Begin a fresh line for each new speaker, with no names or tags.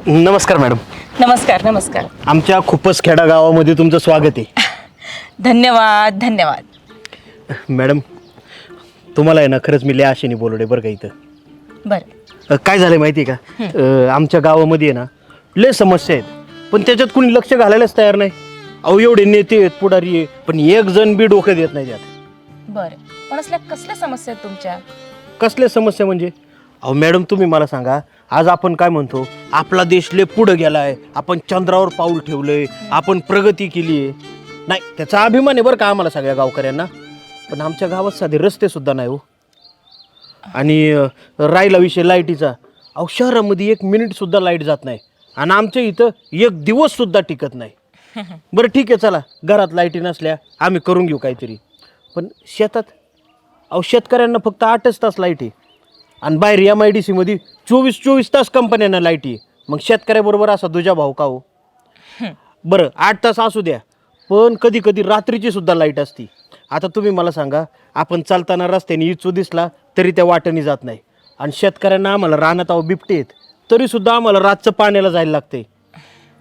नमस्कार मॅडम.
नमस्कार नमस्कार.
आमच्या खूपच खेडा गावामध्ये तुमचं स्वागत आहे.
धन्यवाद धन्यवाद.
मॅडम तुम्हाला आहे ना खरंच मी लय आशेने बोलवले बरं का इथं.
बरं.
काय झालं माहिती आहे का, आमच्या गावामध्ये आहे ना लय समस्या आहेत पण त्याच्यात कुणी लक्ष घालायलाच तयार नाही. अहो एवढे नेते आहेत, पुढारी आहे, पण एक जण बी डोकं देत नाही त्यात.
बरं, पण असल्या कसल्या समस्या आहेत तुमच्या?
कसल्या समस्या म्हणजे? अहो मॅडम तुम्ही मला सांगा, आज आपण काय म्हणतो, आपला देश लय पुढं गेलाय, आपण चंद्रावर पाऊल ठेवलंय, आपण प्रगती केली आहे. नाही त्याचा अभिमान आहे बरं का आम्हाला सगळ्या गावकऱ्यांना. पण आमच्या गावात साधे रस्ते सुद्धा नाही हो. आणि राहिला विषय लाईटीचा, अहो शहरामध्ये 1 मिनिट सुद्धा लाईट जात नाही आणि आमच्या इथं 1 दिवस सुद्धा टिकत नाही. बरं ठीक आहे, चला घरात लाईटी नसल्या आम्ही करून घेऊ काहीतरी, पण शेतात अहो शेतकऱ्यांना फक्त 8च तास लाईट आहे आणि बाहेर MIDC मध्ये 24 तास कंपन्यांना लाईट आहे. मग शेतकऱ्याबरोबर असा तुझा भाव का हो? बरं 8 तास असू द्या, पण कधी कधी रात्रीची सुद्धा लाईट असती. आता तुम्ही मला सांगा, आपण चालताना रस्त्याने इचू दिसला तरी त्या वाटेने जात नाही आणि शेतकऱ्यांना आम्हाला रानात बिबटे आहेत तरीसुद्धा आम्हाला रातचं पाण्याला जायला लागते.